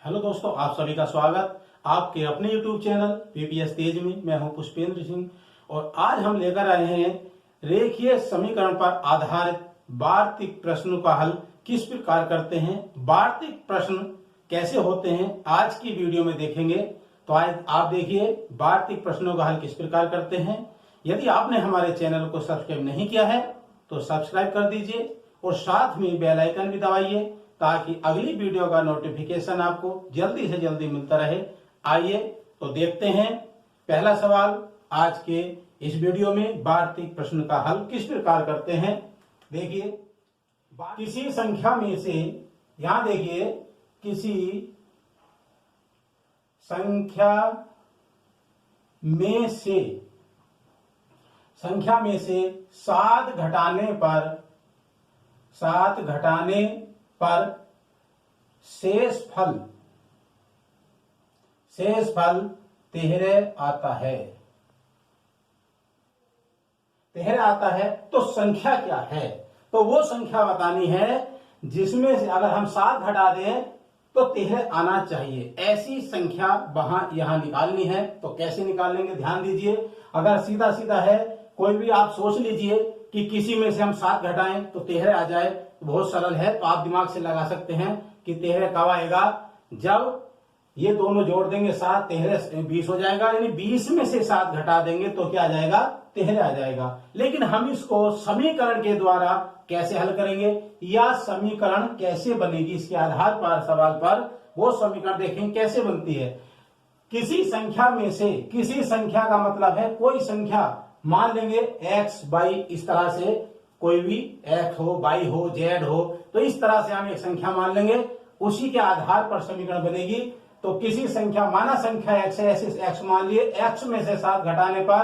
Hello दोस्तों, आप सभी का स्वागत आपके अपने YouTube चैनल पीपीएस तेज में। मैं हूं पुष्पेंद्र सिंह और आज हम लेकर आए हैं रेखीय समीकरण पर आधारित वार्तिक प्रश्नों का हल किस प्रकार करते हैं। वार्तिक प्रश्न कैसे होते हैं आज की वीडियो में देखेंगे। तो आज आप देखिए वार्तिक प्रश्नों का हल किस प्रकार करते हैं। यदि आपने हमारे चैनल को सब्सक्राइब नहीं किया है तो सब्सक्राइब कर दीजिए और साथ में बेल आइकन भी दबाइए ताकि अगली वीडियो का नोटिफिकेशन आपको जल्दी से जल्दी मिलता रहे। आइए तो देखते हैं पहला सवाल आज के इस वीडियो में वार्तिक प्रश्न का हल किस प्रकार करते हैं। देखिए, किसी संख्या में से, यहां देखिए, किसी संख्या में से 7 घटाने पर शेष फल 13 आता है। 13 आता है तो संख्या क्या है? तो वो संख्या बतानी है जिसमें से अगर हम 7 घटा दें तो 13 आना चाहिए। ऐसी संख्या यहां निकालनी है। तो कैसे निकालेंगे, ध्यान दीजिए। अगर सीधा सीधा है, कोई भी आप सोच लीजिए कि किसी में से हम 7 घटाएं तो 13 आ जाए, तो बहुत सरल है। तो आप दिमाग से लगा सकते हैं कि 13 कब आएगा, जब ये दोनों जोड़ देंगे 7, 13 20 हो जाएगा। यानी 20 में से 7 घटा देंगे तो क्या आ जाएगा, 13 आ जाएगा। लेकिन हम इसको समीकरण के द्वारा कैसे हल करेंगे या समीकरण कैसे बनेगी, इसके आधार पर सवाल पर वो समीकरण देखेंगे कैसे बनती है। किसी संख्या में से, किसी संख्या का मतलब है कोई संख्या, मान लेंगे x y, इस तरह से कोई भी x हो, y हो, z हो, तो इस तरह से हम एक संख्या मान लेंगे, उसी के आधार पर समीकरण बनेगी। तो किसी संख्या, माना संख्या x है, ऐसे x मान लिए, x में से 7 घटाने पर,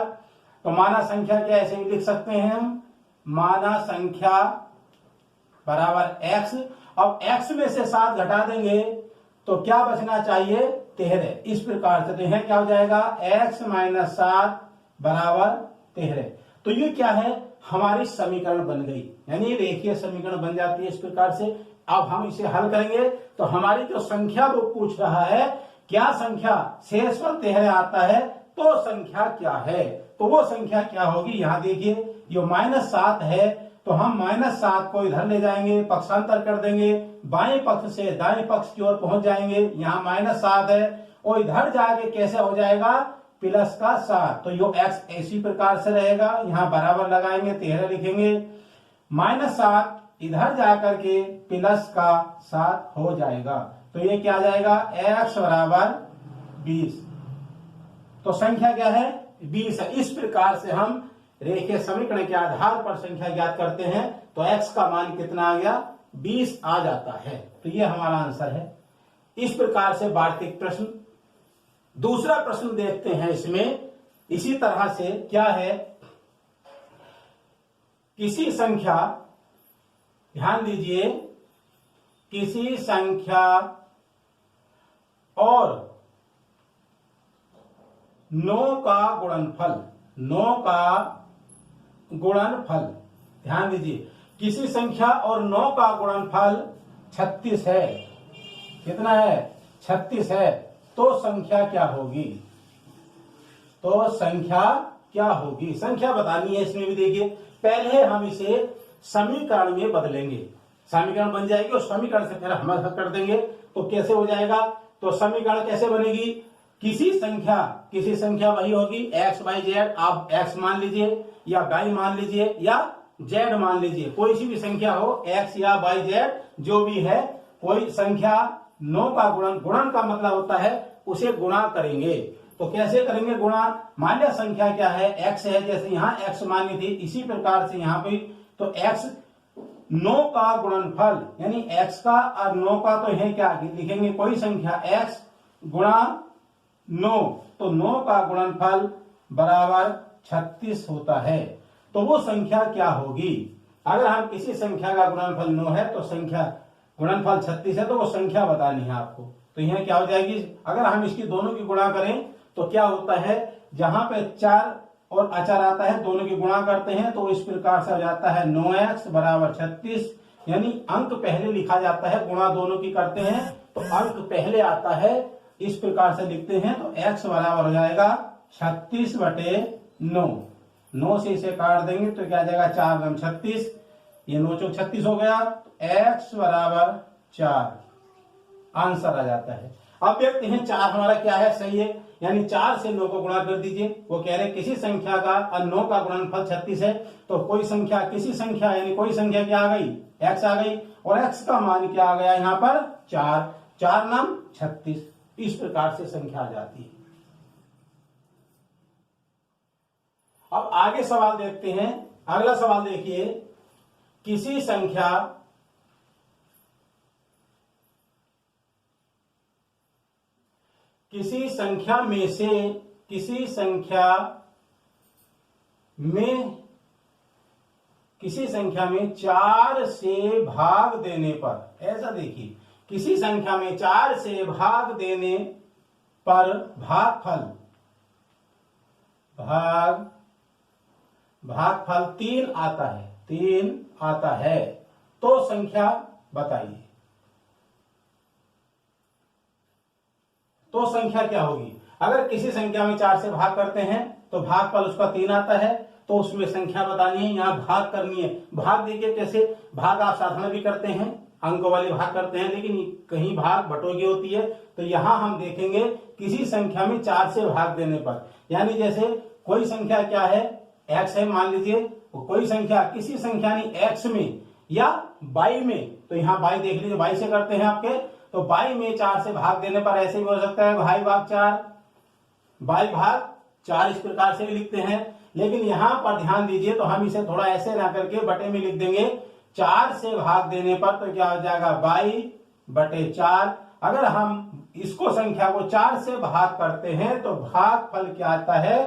तो माना संख्या क्या ऐसे ही लिख सकते हैं हम, माना संख्या बराबर x। अब x में से 7 घटा देंगे तो क्या बचना चाहिए, 13। इस प्रकार से तो यह क्या हो जाएगा, x - 7 बराबर 13। तो ये क्या है, हमारी समीकरण बन गई, यानी रेखीय समीकरण बन जाती है इस प्रकार से। अब हम इसे हल करेंगे तो हमारी जो संख्या वो पूछ रहा है, क्या संख्या शेषफल 13 आता है, तो संख्या क्या है। तो वो संख्या क्या होगी, यहां देखिए, ये -7 है तो हम -7 को इधर ले जाएंगे, पक्षांतर कर देंगे, बाएं पक्ष से दाएं पक्ष की ओर पहुंच जाएंगे। यहाँ -7 है और इधर जाके कैसे हो जाएगा, प्लस का 7। तो यो x इसी प्रकार से रहेगा, यहाँ बराबर लगाएंगे, 13 लिखेंगे, -7 इधर जाकर के प्लस का 7 हो जाएगा। तो ये क्या आ जाएगा, x बराबर 20। तो संख्या क्या है, 20 है। इस प्रकार से हम रेखीय समीकरण के आधार पर संख्या ज्ञात करते हैं। तो x का मान कितना आ गया, 20 आ जाता है। तो ये हमारा आंसर है। इस प्रकार से वार्तिक प्रश्न। दूसरा प्रश्न देखते हैं इसमें, इसी तरह से क्या है, किसी संख्या, ध्यान दीजिए, किसी संख्या और 9 का गुणनफल, 9 का गुणनफल, ध्यान दीजिए, किसी संख्या और 9 का गुणनफल 36 है। कितना है, 36 है। तो संख्या क्या होगी, तो संख्या क्या होगी, संख्या बतानी है। इसमें भी देखिए, पहले हम इसे समीकरण में बदलेंगे, समीकरण बन जाएगी और समीकरण से फिर हम हल कर देंगे। तो कैसे हो जाएगा, तो समीकरण कैसे बनेगी, किसी संख्या वही होगी x y z। आप x मान लीजिए या y मान लीजिए या z मान लीजिए, कोई सी भी संख्या हो, x या y z जो भी है, कोई संख्या 9 का गुणन का मतलब होता है उसे गुणा करेंगे। तो कैसे करेंगे गुणा, मान लिया संख्या क्या है, x है, जैसे यहाँ x मानी थी, इसी प्रकार से यहाँ पे तो x 9 का गुणनफल, यानी x का और 9 का, तो यह क्या लिखेंगे, कोई संख्या x गुणा 9, तो 9 का गुणनफल बराबर 36 होता है। तो वो संख्या क्या होगी, अगर हम किसी संख्या का गुणनफल 9 है तो संख्या गुणनफल 36 है, तो वो संख्या बतानी है आपको। तो यह क्या हो जाएगी, अगर हम इसकी दोनों की गुणा करें तो क्या होता है, जहां पे 4 और अचर आता है, दोनों की गुणा करते हैं तो इस प्रकार से हो जाता है 9x बराबर 36। यानी अंक पहले लिखा जाता है, गुणा दोनों की करते हैं तो अंक पहले आता है, इस प्रकार से लिखते हैं। तो x बराबर हो जाएगा 36/9। 9 से इसे काट देंगे तो क्या आ जाएगा, 4 9 36, ये 9 चौक 36 हो गया। x बराबर 4 आंसर आ जाता है। अब देखते हैं 4 हमारा क्या है, सही है, यानी 4 से 9 को गुणा कर दीजिए। वो कह रहे किसी संख्या का 9 का गुणनफल 36 है, तो कोई संख्या किसी संख्या यानी कोई संख्या क्या आ गई, x आ गई, और x का मान क्या आ गया यहाँ पर 4, 4 9 36। इस प्रकार से संख्या आ जाती है। अब आगे सवाल देखते हैं। अगला सवाल देखिए, किसी संख्या में 4 से भाग देने पर, ऐसा देखिए, किसी संख्या में 4 से भाग देने पर भागफल 3 आता है, तो संख्या बताइए। तो संख्या क्या होगी? अगर किसी संख्या में 4 से भाग करते हैं तो भागफल उसका 3 आता है, तो उसमें संख्या बतानी है, यहाँ भाग करनी है। भाग देखिए कैसे, भाग आप साधारण भी करते हैं, अंक वाले भाग करते हैं, लेकिन कहीं भाग बटोगी होती है। तो यहाँ हम देखेंगे किसी संख्या में 4 से भाग देने पर, यानी जैसे कोई संख्या क्या है, x है मान लीजिए, कोई संख्या किसी संख्या नहीं x में या y में, तो यहाँ y देख लीजिए, y से करते हैं आपके, तो y में 4 से भाग देने पर ऐसे भी हो सकता है y भाग 4, इस प्रकार से भी लिखते हैं। लेकिन यहाँ पर ध्यान दीजिए, तो हम इसे थोड़ा ऐसे ना करके बटे में लिख देंगे। 4 से भाग देने पर तो क्या हो जाएगा, y/4। अगर हम इसको संख्या को 4 से भाग करते हैं तो भागफल क्या आता है,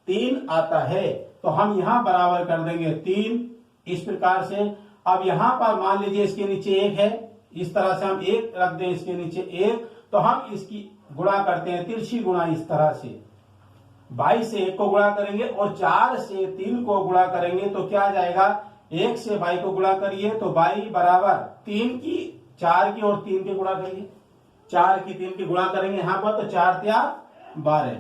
3 आता है। तो हम यहाँ बराबर कर देंगे 3, इस प्रकार से। अब यहाँ पर मान लीजिए इसके नीचे 1 है, इस तरह से हम 1 रख दें, इसके नीचे 1, तो हम इसकी गुणा करते हैं, तिरछी गुणा इस तरह से। 22 से 1 को गुणा करेंगे और 4 से 3 को गुणा करेंगे तो क्या आ जाएगा, 1 से 22 को गुणा करिए तो 22 बराबर 3 की 4 की और 3 की गुणा करिए, 4 की 3 की गुणा करेंगे यहाँ पर, तो 4 तिया 12,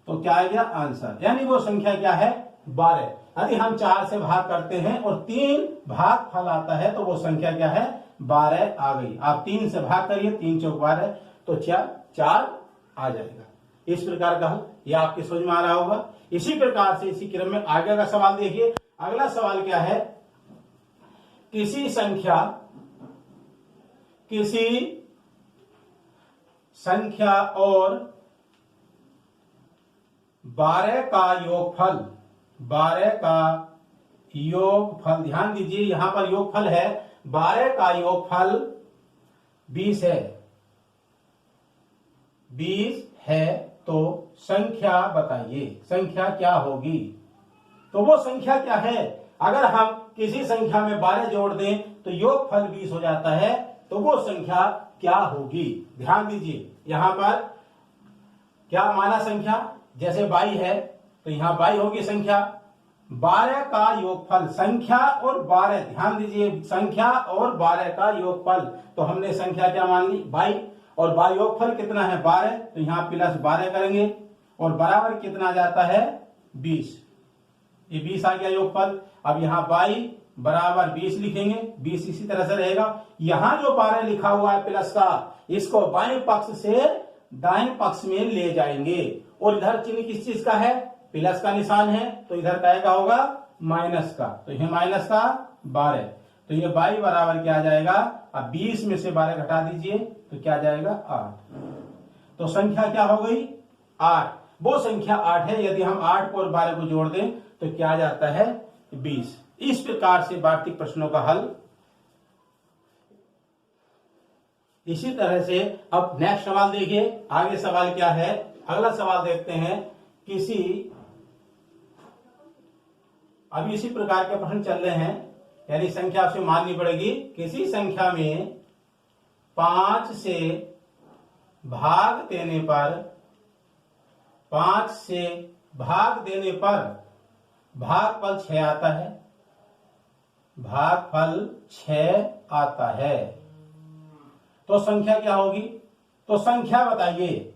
तो क्या आ गया आंसर, यानी वो संख्या क्या है, 12। यदि हम 4 से भाग करते हैं और 3 भागफल आता है तो वो संख्या क्या है, 12 आ गई। आप 3 से भाग करिए, 3 चौक 12, तो 4 आ जाएगा। इस प्रकार का हल ये आपके समझ में आ रहा होगा। इसी प्रकार से इसी क्रम में आगे का सवाल देखिए। अगला सवाल क्या है, किसी संख्या और 12 का योगफल, ध्यान दीजिए यहाँ पर योगफल है, 12 का योगफल 20 है, तो संख्या बताइए, संख्या क्या होगी। तो वो संख्या क्या है, अगर हम किसी संख्या में 12 जोड़ दें तो योगफल 20 हो जाता है, तो वो संख्या क्या होगी। ध्यान दीजिए यहाँ पर क्या माना संख्या, जैसे 22 है तो यहाँ 22 होगी संख्या, 12 का योगफल, संख्या और 12, ध्यान दीजिए संख्या और 12 का योगफल, तो हमने संख्या क्या मान ली 22, और योगफल कितना है 12, तो यहाँ प्लस 12 करेंगे और बराबर कितना जाता है 20, ये 20 आ गया योगफल। अब यहाँ 22 बराबर 20 लिखेंगे, 20 इसी तरह से रहेगा। यहाँ जो 12 लिखा हुआ है प्लस का, इसको बाएं पक्ष से दाएं पक्ष में ले जाएंगे, और इधर चिन्ह किस चीज का है, प्लस का निशान है, तो इधर क्या होगा माइनस का, तो यह माइनस का 12, तो ये 22 बराबर क्या आ जाएगा, अब 20 में से 12 घटा दीजिए तो क्या जाएगा 8, तो संख्या क्या हो गई 8, वो संख्या 8 है। यदि हम 8 को और 12 को जोड़ दें तो क्या जाता है 20। इस प्रकार से वार्षिक प्रश्नों का हल। इसी तरह से अब नेक्स्ट सवाल देखिए, आगे सवाल क्या है, अगला सवाल देखते हैं, अभी इसी प्रकार के प्रश्न चल रहे हैं, यानी संख्या आपसे माननी पड़ेगी। किसी संख्या में 5 से भाग देने पर भागफल 6 आता है, तो संख्या क्या होगी। तो संख्या बताइए,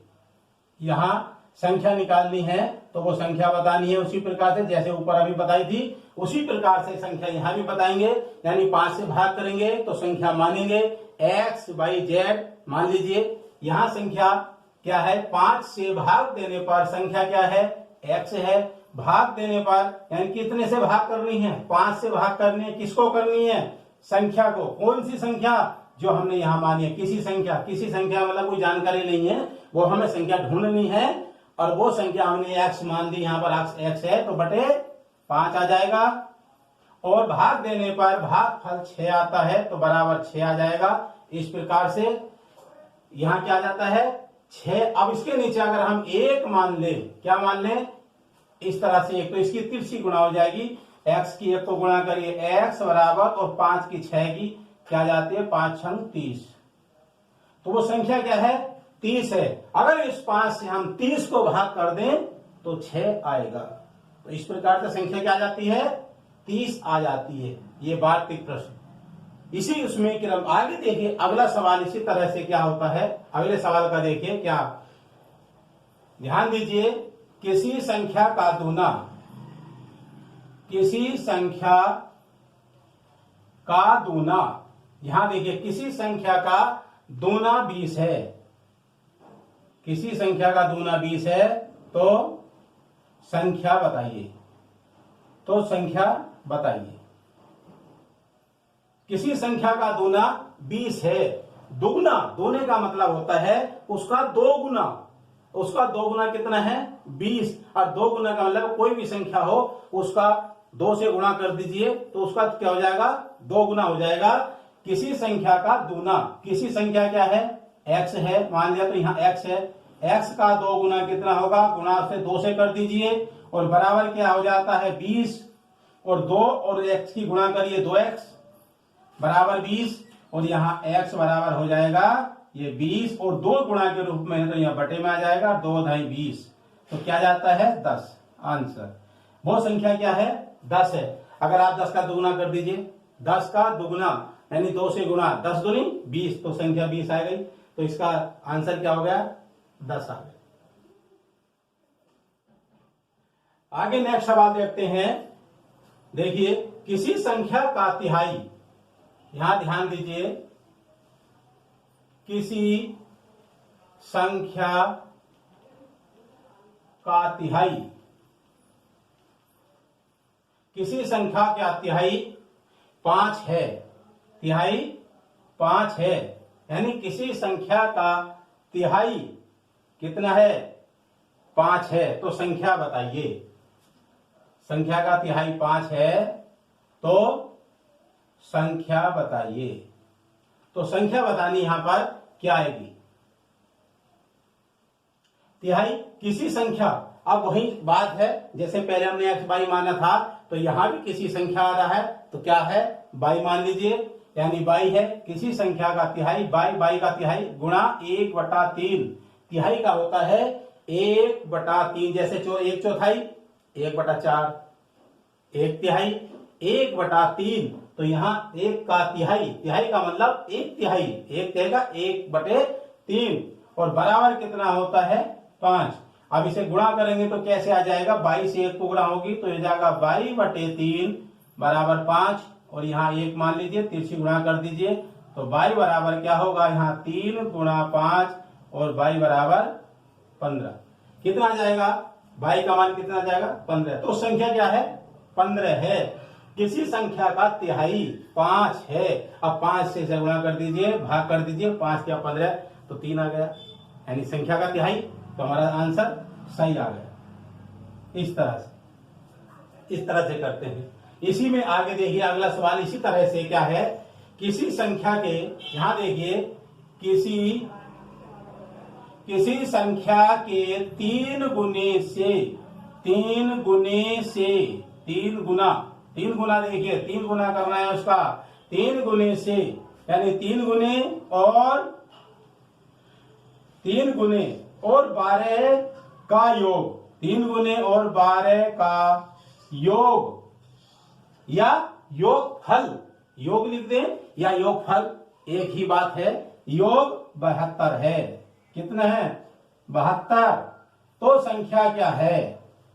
यहां संख्या निकालनी है तो वो संख्या बतानी है उसी प्रकार से जैसे ऊपर अभी बताई थी, उसी प्रकार से संख्या यहां भी बताएंगे। यानी 5 से भाग करेंगे तो संख्या मानेंगे x बाई z। मान लीजिए यहां संख्या क्या है, 5 से भाग देने पर संख्या क्या है, x है। भाग देने पर यानी कितने से भाग करनी है, 5 से भाग करनी है। किसको करनी है, संख्या को। कौन सी संख्या, जो हमने यहाँ मानी है, किसी संख्या मतलब कोई जानकारी नहीं है, वो हमें संख्या ढूंढनी है और वो संख्या हमने x मान दी, यहाँ पर x है तो बटे 5 आ जाएगा। और भाग देने पर भागफल 6 आता है तो बराबर 6 आ जाएगा। इस प्रकार से यहाँ क्या आ जाता है 6। अब इसके नीचे अगर हम 1 मान ले, क्या मान ले, इस तरह से एक, तो इसकी तिरछी गुणा हो जाएगी, x की 1 को गुणा करिए x बराबर और 5 की 6 की क्या जाती है 5 छंग 30। तो वो संख्या क्या है 30 है। अगर इस 5 से हम 30 को भाग कर दें तो 6 आएगा। तो इस प्रकार से संख्या क्या आ जाती है 30 आ जाती है। ये वार्तिक प्रश्न। इसी उसमें क्रम आगे देखिए, अगला सवाल इसी तरह से क्या होता है, अगले सवाल का देखिए क्या, ध्यान दीजिए, किसी संख्या का दूना, किसी संख्या का दूना, यहां देखिए किसी संख्या का दूना 20 है, किसी संख्या का दूना 20 है तो संख्या बताइए, तो संख्या बताइए। किसी संख्या का दूना 20 है। दुगुना, दूने का मतलब होता है उसका 2 गुना। उसका 2 गुना कितना है 20, और 2 गुना का मतलब कोई भी संख्या हो उसका 2 से गुणा कर दीजिए तो उसका क्या हो जाएगा 2 गुना हो जाएगा। किसी संख्या का दूना, किसी संख्या क्या है x है, मान लिया तो यहाँ x है, x का 2 गुना कितना होगा, गुणा से 2 से कर दीजिए और बराबर क्या हो जाता है 20, और 2 और x की गुणा करिए 2x बराबर 20, और यहाँ x बराबर हो जाएगा ये 20 और 2 गुणा के रूप में है तो यहाँ बटे में आ जाएगा 2 ढाई 20, तो क्या जाता है 10 आंसर। वो संख्या क्या है 10 है। अगर आप 10 का दुगुना कर दीजिए, 10 का दुगुना यानी 2 से गुणा, 10 दूनी 20, तो संख्या 20 आ गई। तो इसका आंसर क्या हो गया 10 आ गया। आगे नेक्स्ट सवाल देखते हैं। देखिए किसी संख्या का तिहाई, यहां ध्यान दीजिए, किसी संख्या का तिहाई, किसी संख्या का तिहाई 5 है, तिहाई 5 है, यानी किसी संख्या का तिहाई कितना है 5 है, तो संख्या बताइए। संख्या का तिहाई 5 है तो संख्या बताइए। तो संख्या बतानी यहां पर क्या आएगी, तिहाई किसी संख्या। अब वही बात है जैसे पहले हमने x बाई माना था, तो यहां भी किसी संख्या आ रहा है तो क्या है बाई मान लीजिए, यानी बाई है किसी संख्या का तिहाई, बाई का तिहाई गुणा 1/3। तिहाई का होता है 1/3, जैसे 1/4, 1/4, 1/3, 1/3, तो यहाँ 1 का तिहाई, तिहाई का मतलब 1/3, 1 का 1/3, और बराबर कितना होता है 5। अब इसे गुणा करेंगे तो कैसे आ जाएगा, 22 से 1 को गुणा होगी तो ये जाएगा 22/3 बराबर 5, और यहाँ 1 मान लीजिए, तिरछी गुणा कर दीजिए तो 22 बराबर क्या होगा, यहाँ 3 गुणा 5 और 22 बराबर 15। कितना आ जाएगा, 22 का मान कितना आ जाएगा 15। तो संख्या क्या है 15 है। किसी संख्या का तिहाई 5 है। अब 5 से गुणा कर दीजिए, भाग कर दीजिए, 5 क्या 15, तो 3 आ गया, यानी संख्या का तिहाई। तो हमारा आंसर सही आ गया। इस तरह से करते हैं। इसी में आगे देखिए अगला सवाल इसी तरह से क्या है, किसी संख्या के, यहां देखिए किसी संख्या के 3 गुने से 3 गुना देखिए 3 गुना करना है उसका, 3 गुने से यानी 3 गुने और 12 का योग, 3 गुने और 12 का योग या योगफल, योग लिख दें या योगफल एक ही बात है, योग 72 है। कितने हैं 72। तो संख्या क्या है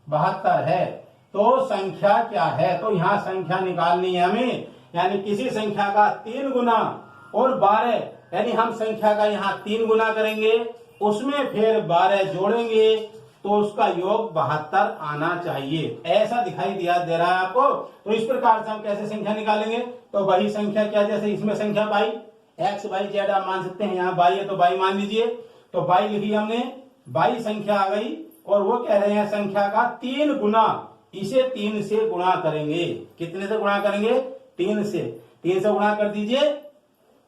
72 है। तो संख्या क्या है, तो यहां संख्या निकालनी है हमें, यानी किसी संख्या का 3 गुना और 12, यानी हम संख्या का यहाँ 3 गुना करेंगे, उसमें फिर 12 जोड़ेंगे तो उसका योग 72 आना चाहिए। ऐसा दिखाई दे रहा है आपको। तो इस प्रकार से हम कैसे संख्या निकालेंगे, तो वही संख्या क्या, जैसे इसमें संख्या बाई एक्स बाई जेड आप मान सकते हैं, यहाँ बाई है तो बाई मान लीजिए। तो बाई लिखी हमने, बाई संख्या आ गई, और वो कह रहे हैं संख्या का 3 गुना, इसे 3 से गुणा करेंगे। कितने से गुणा करेंगे 3 से। 3 से गुणा कर दीजिए,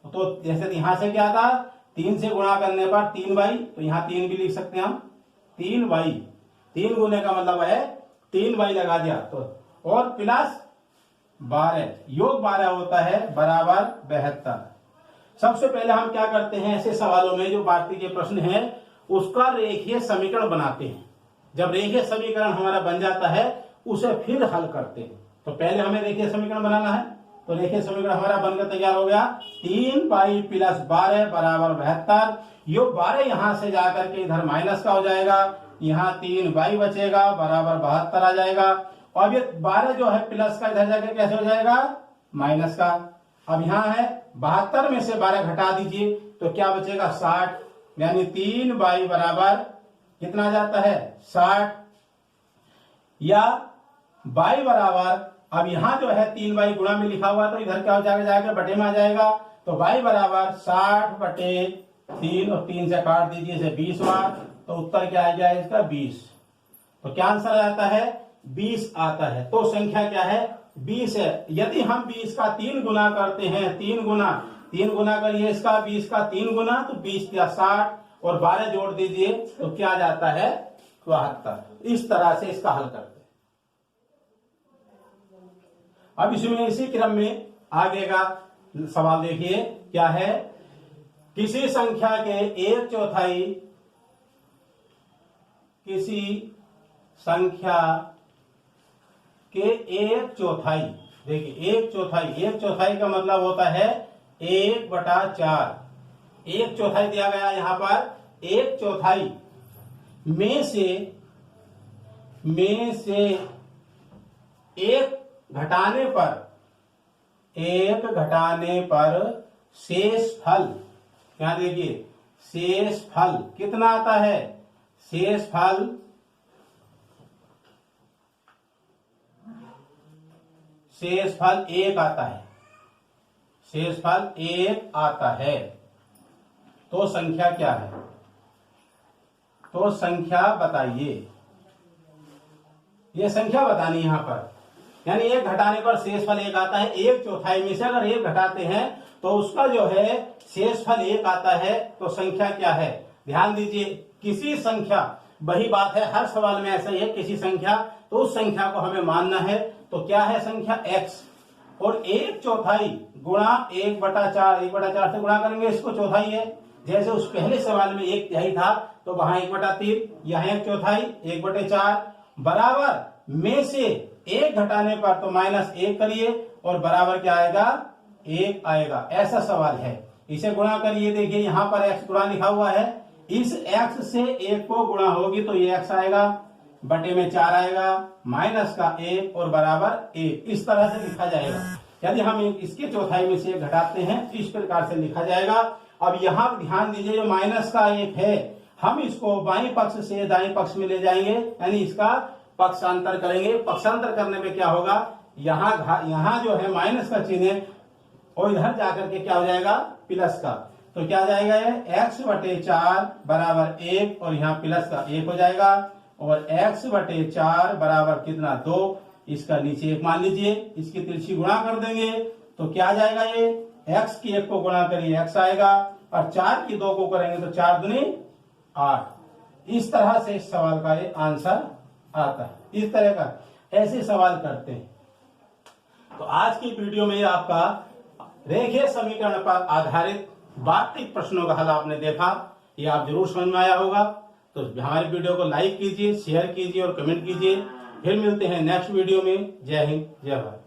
तो जैसे यहां से क्या था 3 से गुणा करने पर 3 बाई, तो यहाँ 3 भी लिख सकते हैं हम, 3 बाई, 3 गुने का मतलब है 3 बाई लगा दिया, तो और प्लस 12, योग 12 होता है बराबर 72। सबसे पहले हम क्या करते हैं ऐसे सवालों में, जो बाकी के प्रश्न हैं उसका रेखीय समीकरण बनाते हैं। जब रेखीय समीकरण हमारा बन जाता है उसे फिर हल करते हैं। तो पहले हमें रेखीय समीकरण बनाना है, तो रेखीय समीकरण हमारा बनकर तैयार हो गया, 3 बाई प्लस 12 बराबर 72। यो 12 यहां से जाकर के इधर माइनस का हो जाएगा, यहाँ 3 बाई बचेगा बराबर 72 आ जाएगा। और ये 12 जो है प्लस का इधर जाकर कैसे हो जाएगा माइनस का। अब यहाँ है 72 में से 12 घटा दीजिए तो क्या बचेगा 60, यानी 3 बाई बराबर कितना जाता है 60, या बाई बराबर, अब यहां जो है 3 बाई गुणा में लिखा हुआ तो इधर क्या हो जाएगा, जाकर बटे में आ जाएगा। तो बाई बराबर 60 बटे 3, और 3 से काट दीजिए इसे 20 बार, तो उत्तर क्या आ जाएगा इसका 20। तो क्या आंसर आता है 20 आता है। तो संख्या क्या है 20 है। यदि हम 20 का 3 गुना करते हैं, 3 गुना करिए इसका 20 का 3 गुना, तो 20 या 60 और 12 जोड़ दीजिए तो क्या जाता है 72। इस तरह से इसका हल करते हैं। अब इसमें इसी क्रम में आगे का सवाल देखिए क्या है, किसी संख्या के 1/4, किसी संख्या के 1/4, देखिए 1/4 का मतलब होता है 1/4, 1/4 दिया गया यहां पर, 1/4 में से एक घटाने पर शेष फल, यहां देखिए शेष फल कितना आता है, शेष फल 1 आता है, शेष फल 1 आता है। तो संख्या क्या है, तो संख्या बताइए, ये संख्या बतानी यहां पर, यानी 1 घटाने पर शेष फल 1 आता है। 1/4 में से अगर 1 घटाते हैं तो उसका जो है शेष फल 1 आता है। तो संख्या क्या है, ध्यान दीजिए, किसी संख्या, वही बात है हर सवाल में ऐसा ही है, किसी संख्या, तो उस संख्या को हमें मानना है। तो क्या है संख्या x, और 1/4 गुणा 1/4, 1/4 से गुणा करेंगे, इसको चौथाई है। जैसे उस पहले सवाल में 1/3 था तो वहां 1/3, यहाँ 1/4, 1/4 बराबर में से 1 घटाने पर तो -1 करिए और बराबर क्या आएगा 1 आएगा। ऐसा सवाल है, इसे गुणा करिए। देखिए यहां पर x गुणा लिखा हुआ है, इस x से 1 को गुणा होगी तो ये x आएगा, बटे में 4 आएगा, माइनस का 1 और बराबर 1। इस तरह से लिखा जाएगा। यदि हम इसके चौथाई में से 1 घटाते हैं तो इस प्रकार से लिखा जाएगा। अब यहाँ ध्यान दीजिए, जो माइनस का 1 है, हम इसको बाईं पक्ष से दाईं पक्ष में ले जाएंगे, यानी इसका पक्षांतर करेंगे। पक्षांतर करने में क्या होगा, यहाँ जो है माइनस का चिन्ह है और इधर जाकर के क्या हो जाएगा प्लस का। तो क्या जाएगा ये x/4 बराबर 1 और यहाँ प्लस का 1 हो जाएगा, और x/4 बराबर कितना 2, इसका नीचे 1 मान लीजिए, इसकी तिरछी गुणा कर देंगे तो क्या जाएगा, ये x की 1 को गुणा करिए x आएगा, और 4 की 2 को करेंगे तो 4 दूनी 8। इस तरह से इस सवाल का ये आंसर आता है। इस तरह का ऐसे सवाल करते हैं। तो आज की वीडियो में आपका रेखीय समीकरण पर आधारित वार्तिक प्रश्नों का हल आपने देखा, ये आप जरूर समझ में आया होगा। तो हमारे वीडियो को लाइक कीजिए, शेयर कीजिए और कमेंट कीजिए। फिर मिलते हैं नेक्स्ट वीडियो में। जय हिंद, जय भारत।